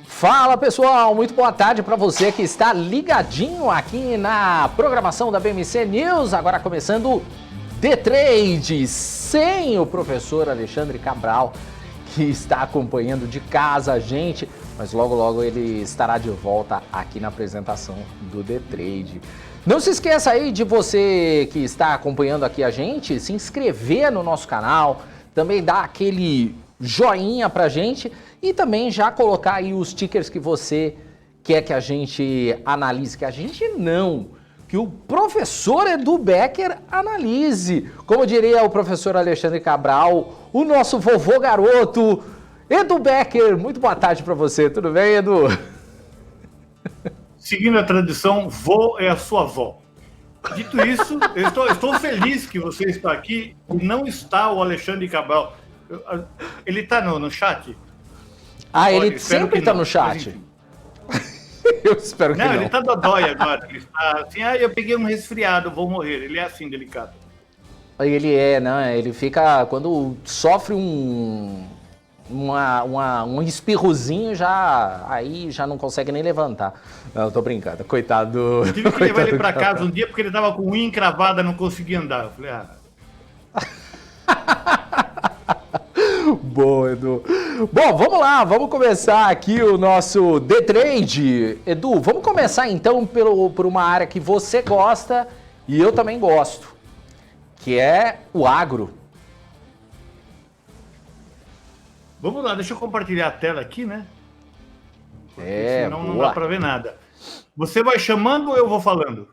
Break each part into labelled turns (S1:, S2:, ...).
S1: Fala pessoal, muito boa tarde para você que está ligadinho aqui na programação da BMC News. Agora começando The Trade, sem o professor Alexandre Cabral, que está acompanhando de casa a gente, mas logo logo ele estará de volta aqui na apresentação do The Trade. Não se esqueça aí de você que está acompanhando aqui a gente, se inscrever no nosso canal, também dar aquele joinha pra gente e também já colocar aí os tickers que você quer que a gente analise, que a gente não, que o professor Edu Becker analise. Como diria o professor Alexandre Cabral, o nosso vovô garoto, Edu Becker. Muito boa tarde para você, tudo bem, Edu?
S2: Seguindo a tradição, vô é a sua avó. Dito isso, eu estou feliz que você está aqui e não está o Alexandre Cabral. Ele está no chat?
S1: Ele sempre está no chat. Eu espero que não.
S2: Não, ele está dodói agora. Ele está assim, eu peguei um resfriado, vou morrer. Ele é assim, delicado.
S1: Ele fica, quando sofre um espirrozinho, aí já não consegue nem levantar. Não, eu tô brincando, coitado.
S2: Eu tive que levar ele para casa um dia porque ele estava com unha encravada, não conseguia andar. Eu falei,
S1: Boa, Edu. Bom, vamos lá, vamos começar aqui o nosso The Trade. Edu, vamos começar então por uma área que você gosta e eu também gosto, que é o agro.
S2: Vamos lá, deixa eu compartilhar a tela aqui, né? Porque senão
S1: boa.
S2: Não dá para ver nada. Você vai chamando ou eu vou falando?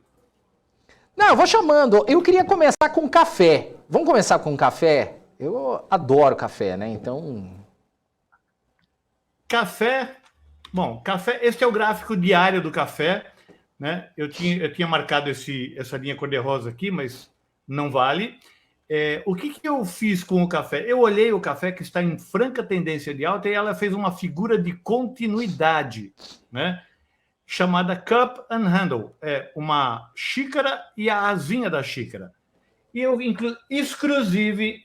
S1: Não, eu vou chamando. Eu queria começar com café. Vamos começar com café? Eu adoro café, né? Então...
S2: Café. Bom, café, esse é o gráfico diário do café, né? Eu tinha marcado essa linha cor-de-rosa aqui, mas não vale. O que eu fiz com o café? Eu olhei o café que está em franca tendência de alta e ela fez uma figura de continuidade, né? Chamada cup and handle. É uma xícara e a asinha da xícara. E eu, exclusive,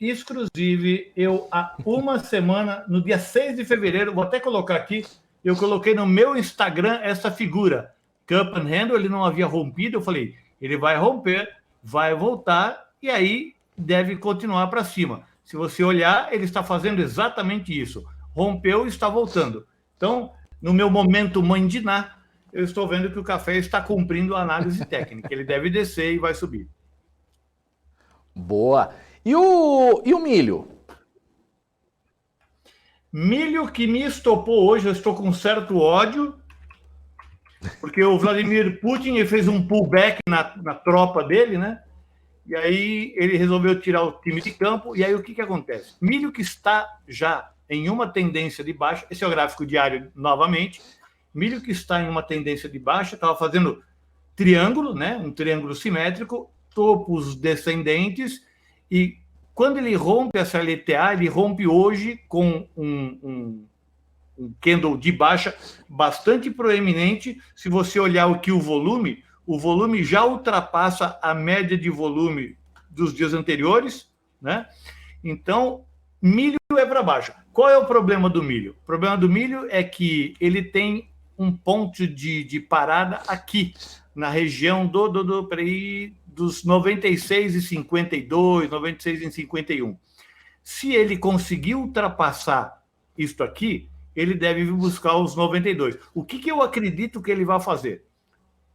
S2: eu há uma semana, no dia 6 de fevereiro, vou até colocar aqui, eu coloquei no meu Instagram essa figura. Cup and handle, ele não havia rompido, eu falei, ele vai romper, vai voltar, e aí deve continuar para cima. Se você olhar, ele está fazendo exatamente isso. Rompeu e está voltando. Então, no meu momento mandiná, eu estou vendo que o café está cumprindo a análise técnica. Ele deve descer e vai subir.
S1: Boa. E o milho?
S2: Milho que me estopou hoje, eu estou com certo ódio, porque o Vladimir Putin ele fez um pullback na tropa dele, né? E aí ele resolveu tirar o time de campo, e aí o que acontece? Milho que está já em uma tendência de baixa, esse é o gráfico diário novamente, milho que está em uma tendência de baixa, estava fazendo triângulo, né? Um triângulo simétrico, topos descendentes, e quando ele rompe essa LTA, ele rompe hoje com um candle de baixa bastante proeminente. Se você olhar aqui o volume já ultrapassa a média de volume dos dias anteriores, né? Então, milho é para baixo. Qual é o problema do milho? O problema do milho é que ele tem um ponto de parada aqui, na região dos 96,52, 96,51. Se ele conseguir ultrapassar isto aqui, ele deve buscar os 92. O que eu acredito que ele vai fazer?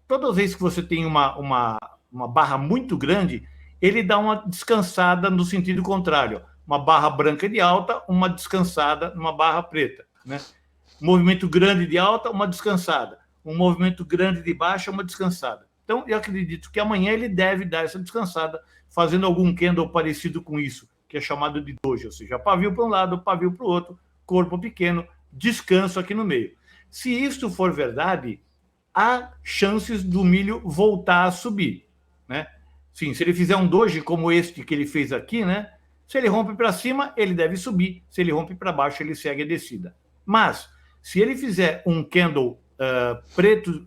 S2: Toda vez que você tem uma barra muito grande, ele dá uma descansada no sentido contrário. Uma barra branca de alta, uma descansada numa barra preta, né? Movimento grande de alta, uma descansada. Um movimento grande de baixa, uma descansada. Então, eu acredito que amanhã ele deve dar essa descansada, fazendo algum candle parecido com isso, que é chamado de doji, ou seja, pavio para um lado, pavio para o outro, corpo pequeno, descanso aqui no meio. Se isto for verdade, há chances do milho voltar a subir, né? Sim, se ele fizer um doji como este que ele fez aqui, né? Se ele rompe para cima, ele deve subir. Se ele rompe para baixo, ele segue a descida. Mas, se ele fizer um candle preto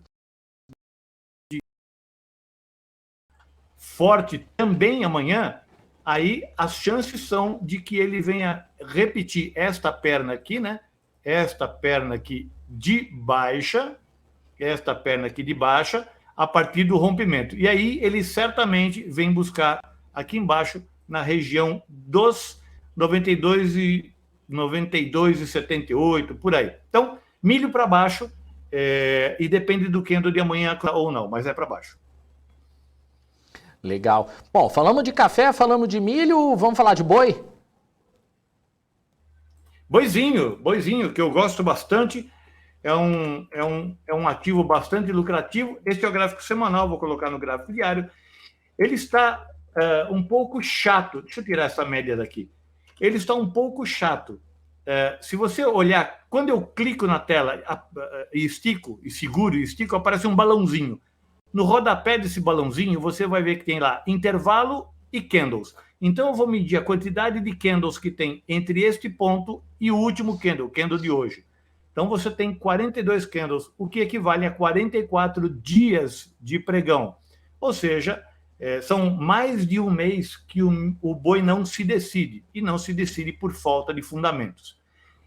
S2: forte também amanhã, aí as chances são de que ele venha repetir esta perna aqui, né? Esta perna aqui de baixa, esta perna aqui de baixa, a partir do rompimento. E aí ele certamente vem buscar aqui embaixo, na região dos 92,78, por aí. Então, milho para baixo, e depende do candle de amanhã ou não, mas é para baixo.
S1: Legal. Bom, falamos de café, falamos de milho, vamos falar de boi?
S2: Boizinho, que eu gosto bastante, é um ativo bastante lucrativo. Este é o gráfico semanal, vou colocar no gráfico diário. Ele está um pouco chato. Deixa eu tirar essa média daqui. Ele está um pouco chato. Se você olhar, quando eu clico na tela e estico, e seguro e estico, aparece um balãozinho. No rodapé desse balãozinho, você vai ver que tem lá intervalo e candles. Então, eu vou medir a quantidade de candles que tem entre este ponto e o último candle, o candle de hoje. Então, você tem 42 candles, o que equivale a 44 dias de pregão. Ou seja, são mais de um mês que o boi não se decide, e não se decide por falta de fundamentos.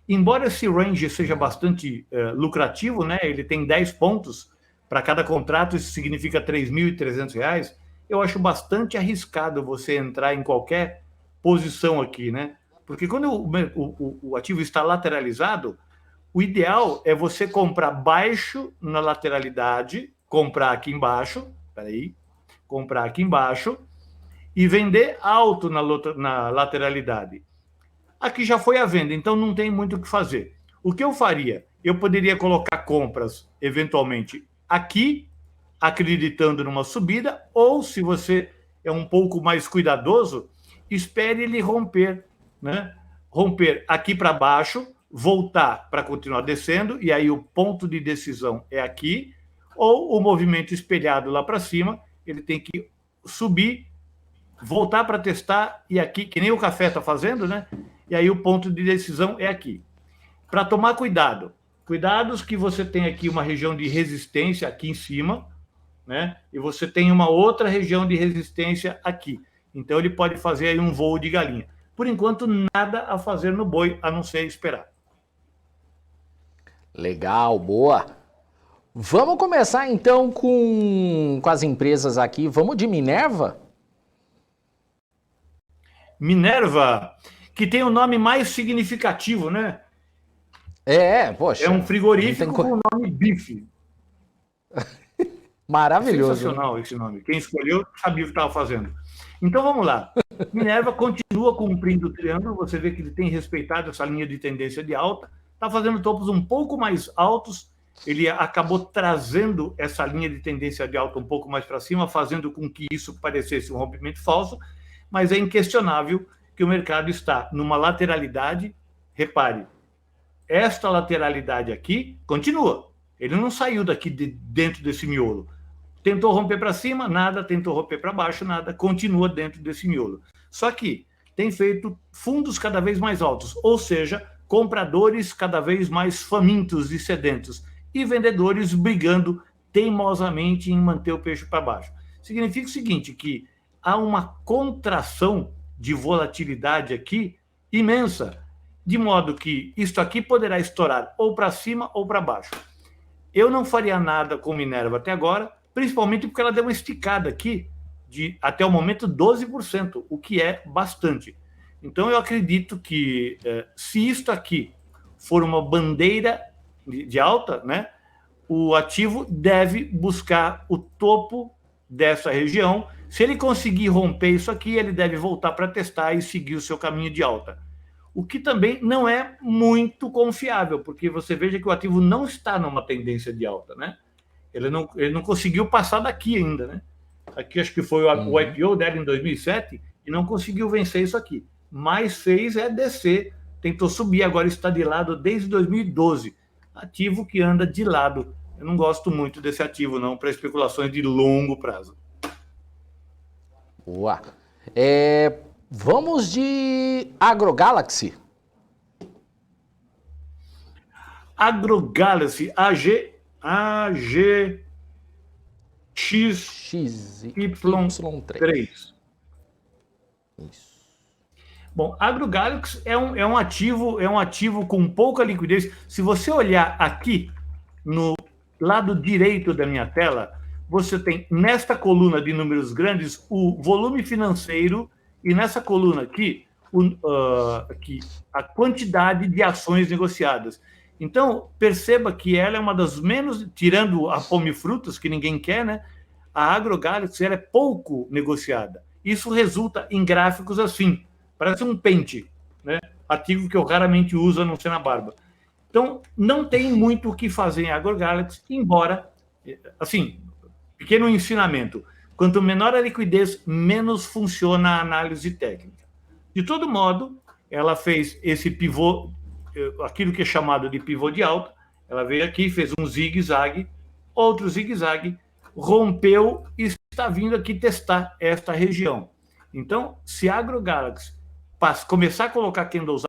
S2: Embora esse range seja bastante lucrativo, né? Ele tem 10 pontos para cada contrato, isso significa R$ 3.300, eu acho bastante arriscado você entrar em qualquer posição aqui, né? Porque quando o ativo está lateralizado, o ideal é você comprar baixo na lateralidade, comprar aqui embaixo, comprar aqui embaixo e vender alto na lateralidade. Aqui já foi a venda, então não tem muito o que fazer. O que eu faria? Eu poderia colocar compras, eventualmente, aqui, acreditando numa subida, ou, se você é um pouco mais cuidadoso, espere ele romper, né? Romper aqui para baixo, voltar para continuar descendo, e aí o ponto de decisão é aqui, ou o movimento espelhado lá para cima, ele tem que subir, voltar para testar, e aqui, que nem o café está fazendo, né? E aí o ponto de decisão é aqui. Para tomar cuidado, cuidados que você tem aqui uma região de resistência aqui em cima, né? E você tem uma outra região de resistência aqui. Então ele pode fazer aí um voo de galinha. Por enquanto, nada a fazer no boi, a não ser esperar.
S1: Legal, boa. Vamos começar então com as empresas aqui. Vamos de Minerva?
S2: Minerva, que tem o nome mais significativo, né?
S1: Poxa.
S2: É um frigorífico com o nome Bife.
S1: Maravilhoso.
S2: É sensacional esse nome. Quem escolheu sabia o que estava fazendo. Então vamos lá. Minerva continua cumprindo o triângulo. Você vê que ele tem respeitado essa linha de tendência de alta. Está fazendo topos um pouco mais altos. Ele acabou trazendo essa linha de tendência de alta um pouco mais para cima, fazendo com que isso parecesse um rompimento falso. Mas é inquestionável que o mercado está numa lateralidade. Repare, esta lateralidade aqui continua. Ele não saiu daqui dentro desse miolo. Tentou romper para cima, nada. Tentou romper para baixo, nada. Continua dentro desse miolo. Só que tem feito fundos cada vez mais altos, ou seja, compradores cada vez mais famintos e sedentos, e vendedores brigando teimosamente em manter o peixe para baixo. Significa o seguinte, que há uma contração de volatilidade aqui imensa, de modo que isto aqui poderá estourar ou para cima ou para baixo. Eu não faria nada com Minerva até agora, principalmente porque ela deu uma esticada aqui de, até o momento, 12%, o que é bastante. Então, eu acredito que se isto aqui for uma bandeira de alta, né, o ativo deve buscar o topo dessa região. Se ele conseguir romper isso aqui, ele deve voltar para testar e seguir o seu caminho de alta. O que também não é muito confiável, porque você veja que o ativo não está numa tendência de alta, né? Ele não conseguiu passar daqui ainda, né? Aqui acho que foi o IPO dela em 2007 e não conseguiu vencer isso aqui. Mas fez descer, tentou subir, agora está de lado desde 2012. Ativo que anda de lado. Eu não gosto muito desse ativo, não, para especulações de longo prazo.
S1: Boa. Vamos de AgroGalaxy.
S2: AgroGalaxy, XY3.
S1: Isso.
S2: Bom, AgroGalaxy é um ativo com pouca liquidez. Se você olhar aqui no lado direito da minha tela, você tem nesta coluna de números grandes o volume financeiro e nessa coluna aqui, aqui a quantidade de ações negociadas. Então, perceba que ela é uma das menos, tirando a Pome Frutas, que ninguém quer, né? A AgroGalaxy ela é pouco negociada. Isso resulta em gráficos assim, parece um pente, né? Ativo que eu raramente uso a não ser na barba. Então, não tem muito o que fazer em AgroGalaxy, embora, assim, pequeno ensinamento, quanto menor a liquidez, menos funciona a análise técnica. De todo modo, ela fez esse pivô, aquilo que é chamado de pivô de alta, ela veio aqui, fez um zigue-zague, outro zigue-zague, rompeu e está vindo aqui testar esta região. Então, se a AgroGalaxy começar a colocar candles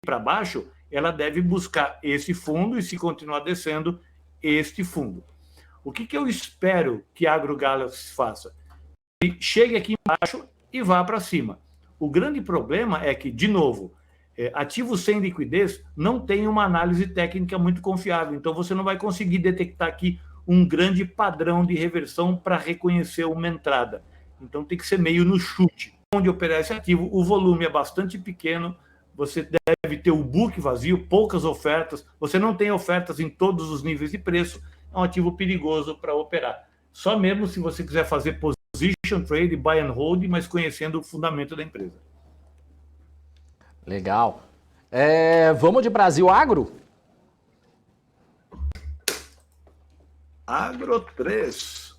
S2: para baixo, ela deve buscar esse fundo e, se continuar descendo, este fundo. O que eu espero que a AgroGalaxy faça? Que chegue aqui embaixo e vá para cima. O grande problema é que, de novo, ativos sem liquidez não tem uma análise técnica muito confiável, então você não vai conseguir detectar aqui um grande padrão de reversão para reconhecer uma entrada. Então tem que ser meio no chute. Onde operar esse ativo, o volume é bastante pequeno, você deve ter o book vazio, poucas ofertas, você não tem ofertas em todos os níveis de preço, é um ativo perigoso para operar. Só mesmo se você quiser fazer position trade, buy and hold, mas conhecendo o fundamento da empresa.
S1: Legal. Vamos de Brasil Agro?
S2: Agro 3.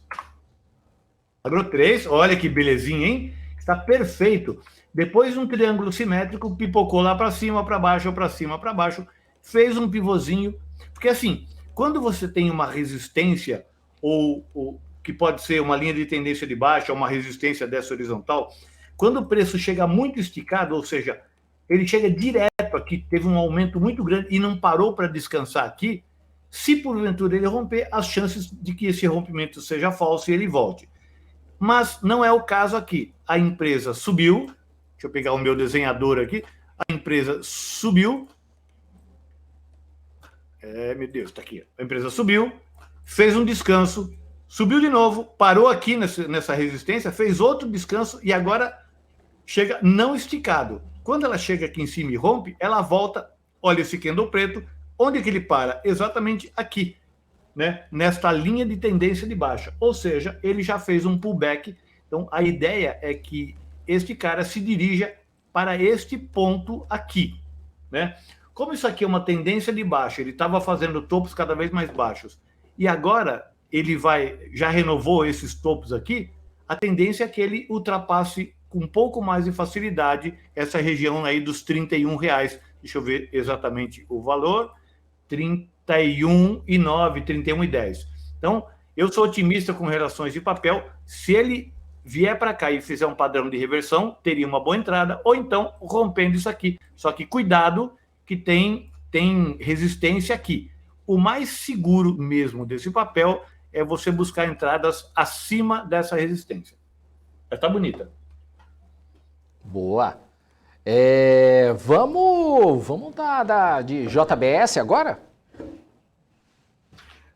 S2: Agro 3, olha que belezinha, hein? Está perfeito. Depois de um triângulo simétrico, pipocou lá para cima, para baixo, para cima, para baixo, fez um pivôzinho. Porque assim, quando você tem uma resistência, ou que pode ser uma linha de tendência de baixa, ou uma resistência dessa horizontal, quando o preço chega muito esticado, ou seja, ele chega direto aqui, teve um aumento muito grande e não parou para descansar aqui, se porventura ele romper, as chances de que esse rompimento seja falso e ele volte. Mas não é o caso aqui. A empresa subiu, deixa eu pegar o meu desenhador aqui, a empresa subiu, meu Deus, está aqui. A empresa subiu, fez um descanso, subiu de novo, parou aqui nessa resistência, fez outro descanso e agora chega não esticado. Quando ela chega aqui em cima e rompe, ela volta, olha esse candle preto, onde é que ele para? Exatamente aqui, né? Nesta linha de tendência de baixa. Ou seja, ele já fez um pullback. Então, a ideia é que este cara se dirija para este ponto aqui, né? Como isso aqui é uma tendência de baixa, ele estava fazendo topos cada vez mais baixos, e agora ele já renovou esses topos aqui, a tendência é que ele ultrapasse com um pouco mais de facilidade essa região aí dos R$31. Deixa eu ver exatamente o valor, 31,9, 31,10. Então, eu sou otimista com relações de papel. Se ele vier para cá e fizer um padrão de reversão, teria uma boa entrada, ou então rompendo isso aqui. Só que cuidado que tem resistência aqui. O mais seguro mesmo desse papel é você buscar entradas acima dessa resistência. Está bonita.
S1: Boa. Vamos de JBS agora?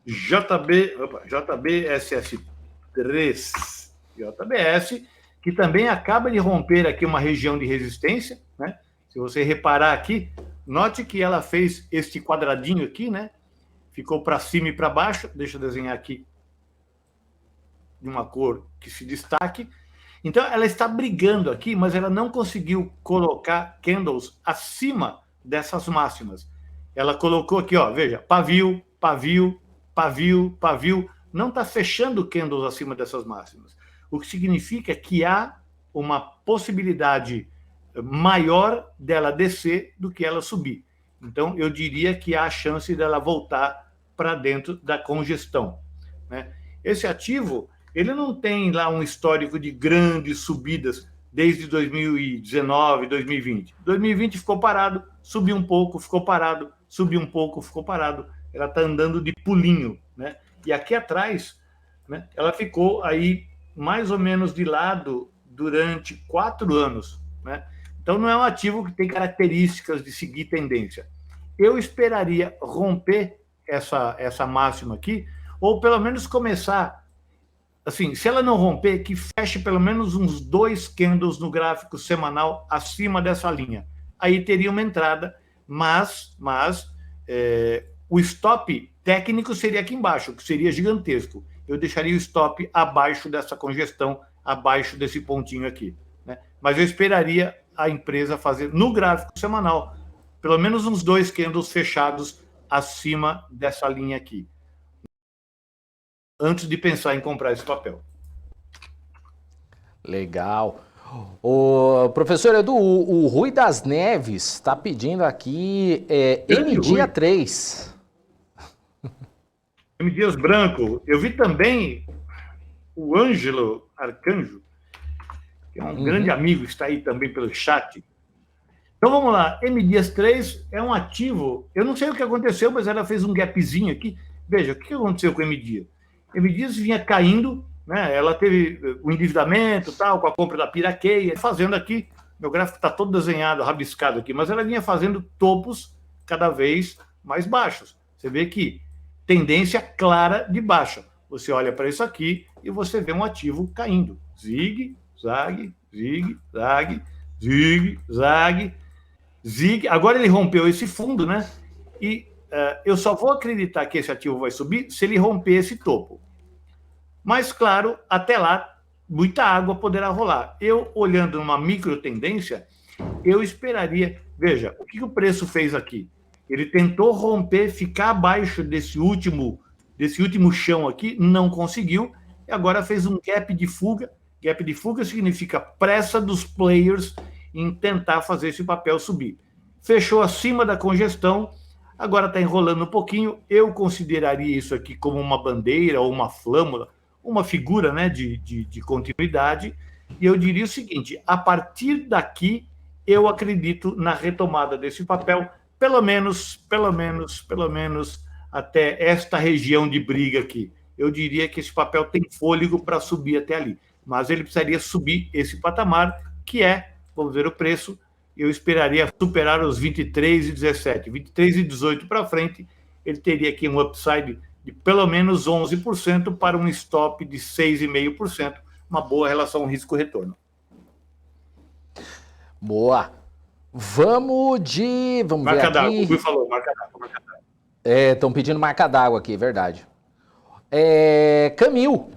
S2: JBSS3. JBS, que também acaba de romper aqui uma região de resistência, né? Se você reparar aqui, note que ela fez este quadradinho aqui, né? Ficou para cima e para baixo. Deixa eu desenhar aqui de uma cor que se destaque. Então, ela está brigando aqui, mas ela não conseguiu colocar candles acima dessas máximas. Ela colocou aqui, ó, veja, pavio, pavio, pavio, pavio. Não está fechando candles acima dessas máximas. O que significa que há uma possibilidade maior dela descer do que ela subir. Então, eu diria que há a chance dela voltar para dentro da congestão, né? Esse ativo, ele não tem lá um histórico de grandes subidas desde 2019, 2020. 2020 ficou parado, subiu um pouco, ficou parado, subiu um pouco, ficou parado. Ela está andando de pulinho, né? E aqui atrás, né, ela ficou aí mais ou menos de lado durante 4 anos. né? Então, não é um ativo que tem características de seguir tendência. Eu esperaria romper essa máxima aqui, ou pelo menos começar, assim, se ela não romper, que feche pelo menos uns 2 candles no gráfico semanal acima dessa linha. Aí teria uma entrada, mas o stop técnico seria aqui embaixo, que seria gigantesco. Eu deixaria o stop abaixo dessa congestão, abaixo desse pontinho aqui, né? Mas eu esperaria a empresa fazer no gráfico semanal pelo menos uns 2 candles fechados acima dessa linha aqui, antes de pensar em comprar esse papel.
S1: Legal. O professor Edu, o Rui das Neves está pedindo aqui M-Dia 3.
S2: M. Dias Branco. Eu vi também o Ângelo Arcanjo, que é um grande amigo, está aí também pelo chat. Então vamos lá, M. Dias 3 é um ativo, eu não sei o que aconteceu, mas ela fez um gapzinho aqui. Veja, o que aconteceu com a M. Dias? M. Dias vinha caindo, né? Ela teve o endividamento, tal, com a compra da Piraqueia, fazendo aqui, meu gráfico está todo desenhado, rabiscado aqui, mas ela vinha fazendo topos cada vez mais baixos. Você vê que tendência clara de baixa. Você olha para isso aqui e você vê um ativo caindo. Zig, zag, zig, zag, zig, zag, zig. Agora ele rompeu esse fundo, né? E eu só vou acreditar que esse ativo vai subir se ele romper esse topo. Mas, claro, até lá, muita água poderá rolar. Eu, olhando numa micro tendência, eu esperaria... Veja, o que o preço fez aqui? Ele tentou romper, ficar abaixo desse último chão aqui, não conseguiu, e agora fez um gap de fuga. Gap de fuga significa pressa dos players em tentar fazer esse papel subir. Fechou acima da congestão, agora está enrolando um pouquinho. Eu consideraria isso aqui como uma bandeira ou uma flâmula, uma figura, né, de continuidade, e eu diria o seguinte: a partir daqui, eu acredito na retomada desse papel, pelo menos até esta região de briga aqui. Eu diria que esse papel tem fôlego para subir até ali, mas ele precisaria subir esse patamar, que é, vamos ver o preço, eu esperaria superar os 23,17, 23,18 para frente, ele teria aqui um upside de pelo menos 11% para um stop de 6,5%, uma boa relação risco-retorno.
S1: Boa. Vamos
S2: marca
S1: ver aqui.
S2: O Rui falou, marca d'água.
S1: Estão pedindo marca d'água aqui, verdade. Camil.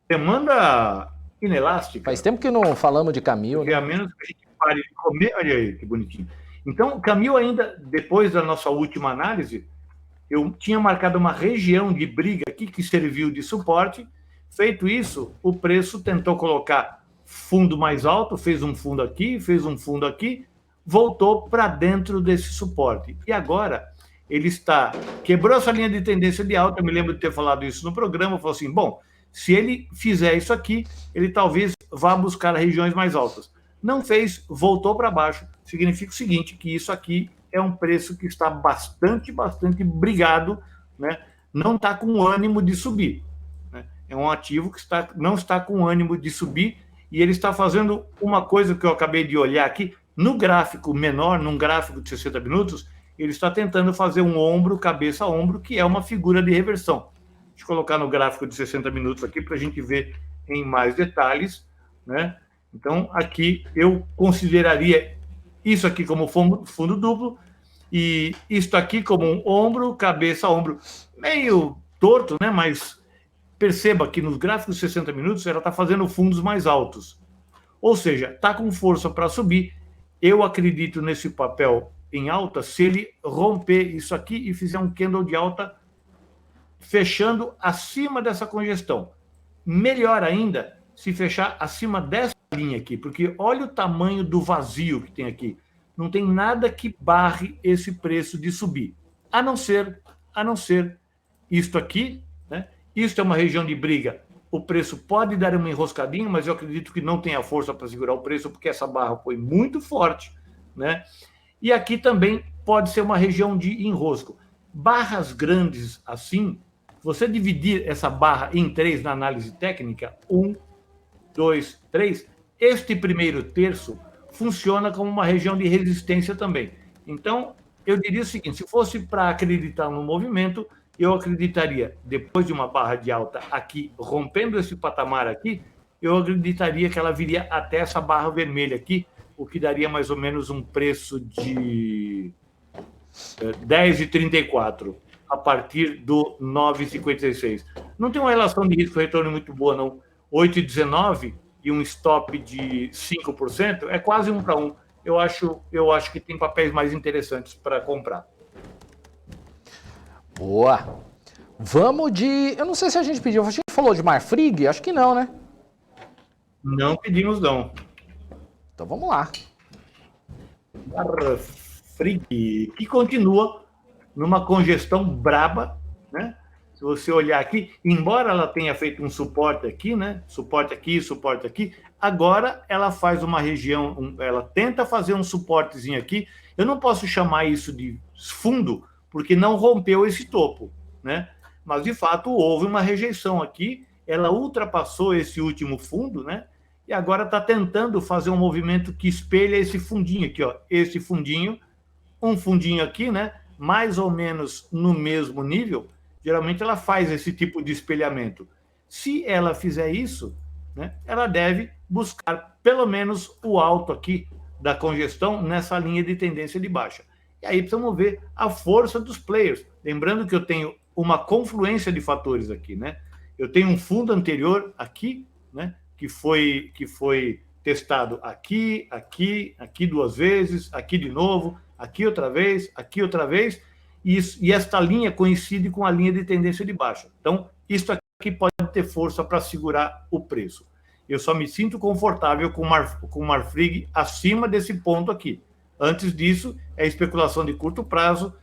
S2: Demanda inelástica.
S1: Faz tempo que não falamos de Camil,
S2: né? A menos que a gente pare de comer. Olha aí, que bonitinho. Então, Camil ainda, depois da nossa última análise, eu tinha marcado uma região de briga aqui que serviu de suporte. Feito isso, o preço tentou colocar fundo mais alto, fez um fundo aqui, voltou para dentro desse suporte. E agora ele quebrou essa linha de tendência de alta. Eu me lembro de ter falado isso no programa. Falou assim: bom, se ele fizer isso aqui, ele talvez vá buscar regiões mais altas. Não fez, voltou para baixo. Significa o seguinte, que isso aqui é um preço que está bastante brigado, né? Não está com ânimo de subir. Né? É um ativo que não está com ânimo de subir, e ele está fazendo uma coisa que eu acabei de olhar aqui, no gráfico menor, num gráfico de 60 minutos, ele está tentando fazer um ombro, cabeça a ombro, que é uma figura de reversão. Deixa eu colocar no gráfico de 60 minutos aqui para a gente ver em mais detalhes, né? Então, aqui eu consideraria isso aqui como fundo duplo e isto aqui como um ombro, cabeça, ombro, meio torto, né? Mas perceba que nos gráficos de 60 minutos ela está fazendo fundos mais altos. Ou seja, está com força para subir. Eu acredito nesse papel em alta se ele romper isso aqui e fizer um candle de alta fechando acima dessa congestão. Melhor ainda se fechar acima dessa linha aqui, porque olha o tamanho do vazio que tem aqui. Não tem nada que barre esse preço de subir, a não ser isto aqui, né? Isto é uma região de briga. O preço pode dar uma enroscadinha, mas eu acredito que não tenha força para segurar o preço, porque essa barra foi muito forte, né? E aqui também pode ser uma região de enrosco. Barras grandes assim, você dividir essa barra em 3 na análise técnica, 1, 2, 3, este primeiro terço funciona como uma região de resistência também. Então, eu diria o seguinte, se fosse para acreditar no movimento, eu acreditaria, depois de uma barra de alta aqui, rompendo esse patamar aqui, eu acreditaria que ela viria até essa barra vermelha aqui, o que daria mais ou menos um preço de 10,34 a partir do 9,56. Não tem uma relação de risco-retorno muito boa, não. 8,19 e um stop de 5% é quase 1 para 1. Eu acho que tem papéis mais interessantes para comprar.
S1: Boa. Vamos de... Eu não sei se a gente pediu. A gente falou de Marfrig? Acho que não, né?
S2: Não pedimos, não.
S1: Então vamos lá.
S2: Marfrig, que continua numa congestão braba, né? Se você olhar aqui, embora ela tenha feito um suporte aqui, né? Suporte aqui, agora ela faz uma região, ela tenta fazer um suportezinho aqui. Eu não posso chamar isso de fundo, porque não rompeu esse topo, né? Mas, de fato, houve uma rejeição aqui, ela ultrapassou esse último fundo, né? E agora está tentando fazer um movimento que espelha esse fundinho aqui, ó. Esse fundinho, um fundinho aqui, né? Mais ou menos no mesmo nível. Geralmente ela faz esse tipo de espelhamento. Se ela fizer isso, né, ela deve buscar pelo menos o alto aqui da congestão nessa linha de tendência de baixa. E aí precisamos ver a força dos players. Lembrando que eu tenho uma confluência de fatores aqui, né? Eu tenho um fundo anterior aqui, né, que foi testado aqui, aqui 2 vezes, aqui de novo, aqui outra vez, e esta linha coincide com a linha de tendência de baixa. Então, isso aqui pode ter força para segurar o preço. Eu só me sinto confortável com o Marfrig acima desse ponto aqui. Antes disso, é especulação de curto prazo,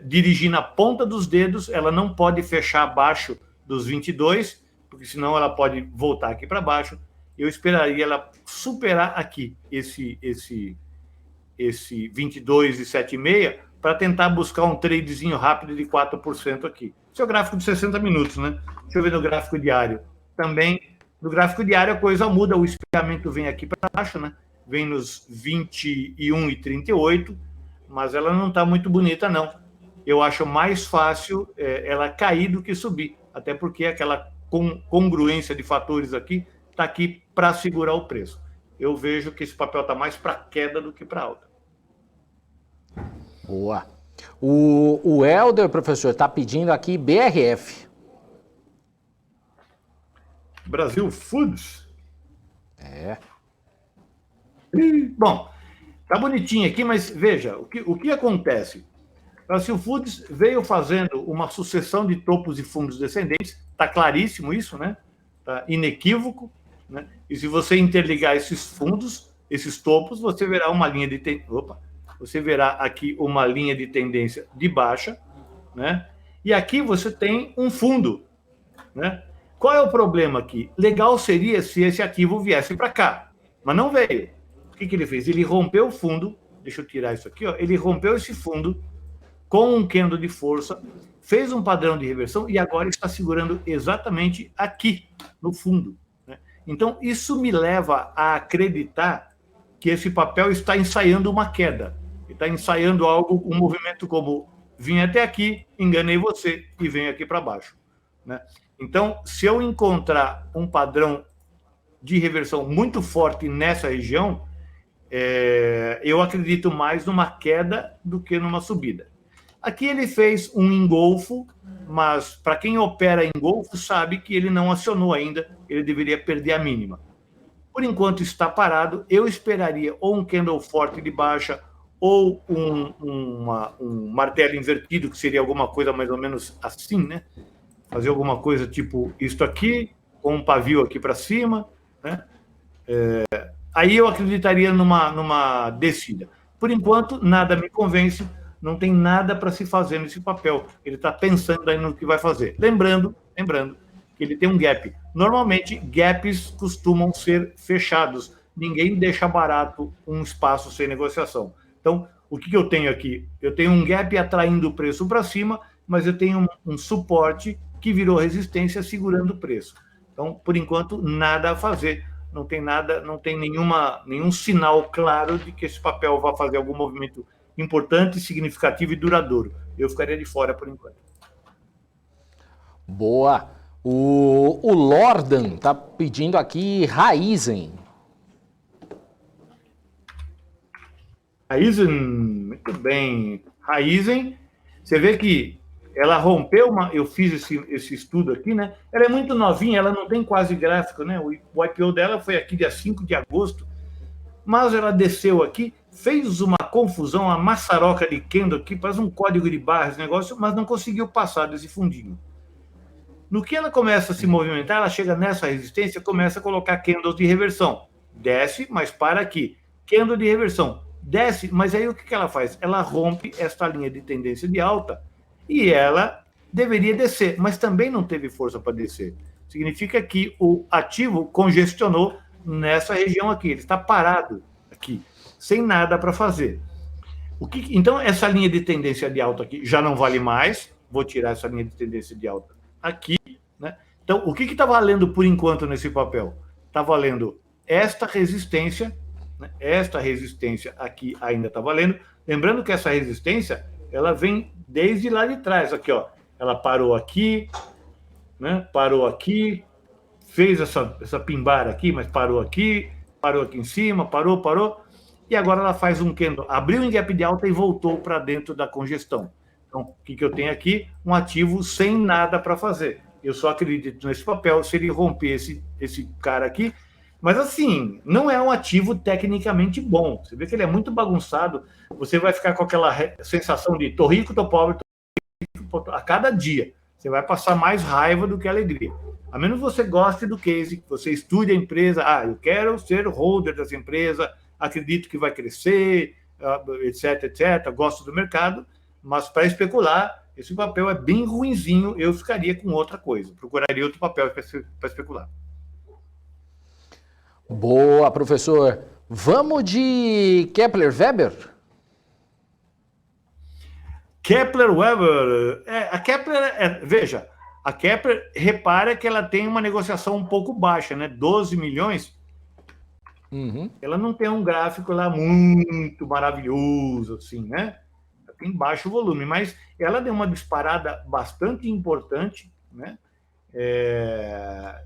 S2: dirigir na ponta dos dedos, ela não pode fechar abaixo dos 22, porque senão ela pode voltar aqui para baixo. Eu esperaria ela superar aqui esse 22,76 para tentar buscar um tradezinho rápido de 4% aqui. Esse é o gráfico de 60 minutos, né? Deixa eu ver no gráfico diário. Também, no gráfico diário, a coisa muda, o espelhamento vem aqui para baixo, né? Vem nos 21,38, mas ela não está muito bonita, não. Eu acho mais fácil ela cair do que subir, até porque aquela congruência de fatores aqui está aqui para segurar o preço. Eu vejo que esse papel está mais para queda do que para alta.
S1: Boa. O Helder, professor, está pedindo aqui BRF.
S2: Brasil Foods. Bom, tá bonitinho aqui, mas veja, o que acontece? Brasil Foods veio fazendo uma sucessão de topos e fundos descendentes, está claríssimo isso, né? Está inequívoco, né? E se você interligar esses fundos, esses topos, você verá uma linha de você verá aqui uma linha de tendência de baixa, né? E aqui você tem um fundo, né? Qual é o problema aqui? Legal seria se esse ativo viesse para cá, mas não veio. O que ele fez? Ele rompeu o fundo, deixa eu tirar isso aqui, ó. Ele rompeu esse fundo com um candle de força, fez um padrão de reversão e agora está segurando exatamente aqui, no fundo, né? Então, isso me leva a acreditar que esse papel está ensaiando uma queda. Está ensaiando algo, um movimento como vim até aqui, enganei você e venho aqui para baixo, né? Então, se eu encontrar um padrão de reversão muito forte nessa região, eu acredito mais numa queda do que numa subida. Aqui ele fez um engolfo, mas para quem opera engolfo sabe que ele não acionou ainda, ele deveria perder a mínima. Por enquanto está parado, eu esperaria ou um candle forte de baixa, ou um martelo invertido, que seria alguma coisa mais ou menos assim, né? Fazer alguma coisa tipo isto aqui, com um pavio aqui para cima, né? Aí eu acreditaria numa descida. Por enquanto, nada me convence, não tem nada para se fazer nesse papel. Ele está pensando aí no que vai fazer. Lembrando que ele tem um gap. Normalmente, gaps costumam ser fechados. Ninguém deixa barato um espaço sem negociação. Então, o que eu tenho aqui? Eu tenho um gap atraindo o preço para cima, mas eu tenho um suporte que virou resistência segurando o preço. Então, por enquanto, nada a fazer. não tem nada, não tem nenhum sinal claro de que esse papel vai fazer algum movimento importante, significativo e duradouro. Eu ficaria de fora por enquanto.
S1: Boa. O Lordan tá pedindo aqui Raizen.
S2: Raizen, muito bem. Raizen, você vê que ela rompeu eu fiz esse estudo aqui, né? Ela é muito novinha, ela não tem quase gráfico, né? O IPO dela foi aqui dia 5 de agosto, mas ela desceu aqui, fez uma confusão, uma maçaroca de candle aqui, faz um código de barras, negócio, mas não conseguiu passar desse fundinho. No que ela começa a se movimentar, ela chega nessa resistência, começa a colocar candles de reversão. Desce, mas para aqui. Candle de reversão. Desce, mas aí o que ela faz? Ela rompe esta linha de tendência de alta e ela deveria descer, mas também não teve força para descer. Significa que o ativo congestionou nessa região aqui. Ele está parado aqui, sem nada para fazer. Então, essa linha de tendência de alta aqui já não vale mais. Vou tirar essa linha de tendência de alta aqui, né? Então, o que está valendo por enquanto nesse papel? Está valendo esta resistência, né? Esta resistência aqui ainda está valendo. Lembrando que essa resistência, ela vem desde lá de trás, aqui, ó. Ela parou aqui, né? Parou aqui, fez essa pimbara aqui, mas parou aqui em cima, parou, e agora ela faz um candle, abriu em gap de alta e voltou para dentro da congestão. Então, o que eu tenho aqui? Um ativo sem nada para fazer. Eu só acredito nesse papel se ele romper esse cara aqui. Mas, assim, não é um ativo tecnicamente bom. Você vê que ele é muito bagunçado. Você vai ficar com aquela sensação de tô rico, tô pobre, a cada dia. Você vai passar mais raiva do que alegria. A menos que você goste do case, que você estude a empresa. Eu quero ser holder dessa empresa, acredito que vai crescer, etc, etc. Gosto do mercado. Mas para especular, esse papel é bem ruinzinho, eu ficaria com outra coisa. Procuraria outro papel para especular.
S1: Boa, professor. Vamos de Kepler-Weber?
S2: Kepler-Weber. A Kepler, veja, a Kepler, repara que ela tem uma negociação um pouco baixa, né? 12 milhões. Uhum. Ela não tem um gráfico lá muito maravilhoso, assim, né? Tem baixo volume, mas ela deu uma disparada bastante importante, né?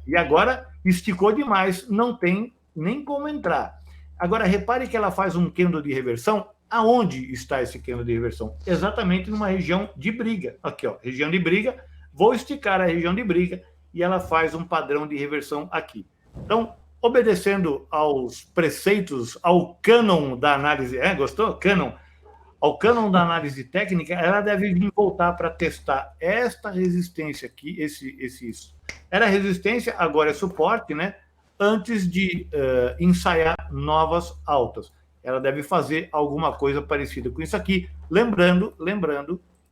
S2: E agora esticou demais, não tem nem como entrar. Agora, repare que ela faz um candle de reversão. Aonde está esse candle de reversão? Exatamente numa região de briga. Aqui, ó, região de briga. Vou esticar a região de briga e ela faz um padrão de reversão aqui. Então, obedecendo aos preceitos, ao cânon da análise... Gostou? Cânon. Ao cânon da análise técnica, ela deve vir voltar para testar esta resistência aqui, isso. Era resistência, agora é suporte, né? Antes de ensaiar novas altas. Ela deve fazer alguma coisa parecida com isso aqui. Lembrando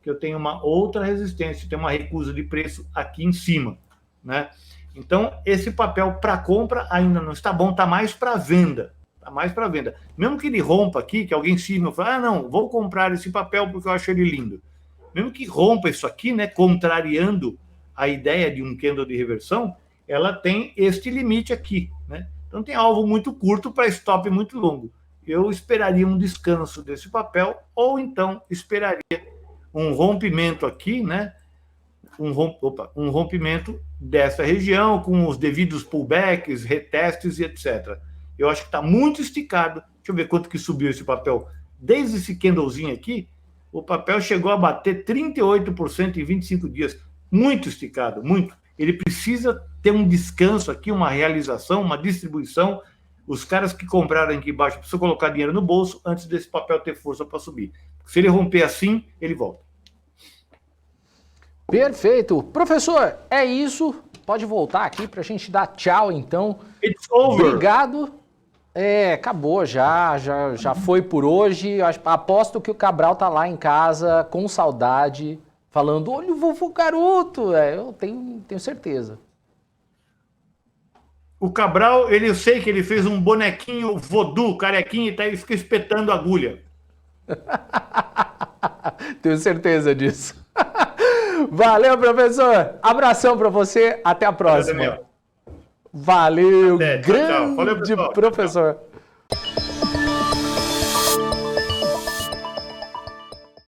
S2: que eu tenho uma outra resistência, tem uma recusa de preço aqui em cima, né? Então, esse papel para compra ainda não está bom, está mais para venda. Mais para venda. Mesmo que ele rompa aqui, que alguém ensina, fala, não, vou comprar esse papel porque eu acho ele lindo. Mesmo que rompa isso aqui, né, contrariando a ideia de um candle de reversão, ela tem este limite aqui, né? Então tem alvo muito curto para stop muito longo. Eu esperaria um descanso desse papel ou então esperaria um rompimento aqui, né? Um rompimento dessa região com os devidos pullbacks, retestes e etc. Eu acho que está muito esticado. Deixa eu ver quanto que subiu esse papel. Desde esse candlezinho aqui, o papel chegou a bater 38% em 25 dias. Muito esticado, muito. Ele precisa ter um descanso aqui, uma realização, uma distribuição. Os caras que compraram aqui embaixo precisam colocar dinheiro no bolso antes desse papel ter força para subir. Se ele romper assim, ele volta.
S1: Perfeito. Professor, é isso. Pode voltar aqui para a gente dar tchau, então.
S2: It's over.
S1: Obrigado. Acabou já foi por hoje. Aposto que o Cabral tá lá em casa com saudade, falando, olha o vovô garoto. Eu tenho certeza.
S2: O Cabral, eu sei que ele fez um bonequinho voodoo, carequinho, e fica espetando agulha.
S1: Tenho certeza disso. Valeu, professor. Abração para você. Até a próxima. Valeu,
S2: Até, tchau, tchau. Valeu,
S1: grande
S2: pessoal.
S1: professor.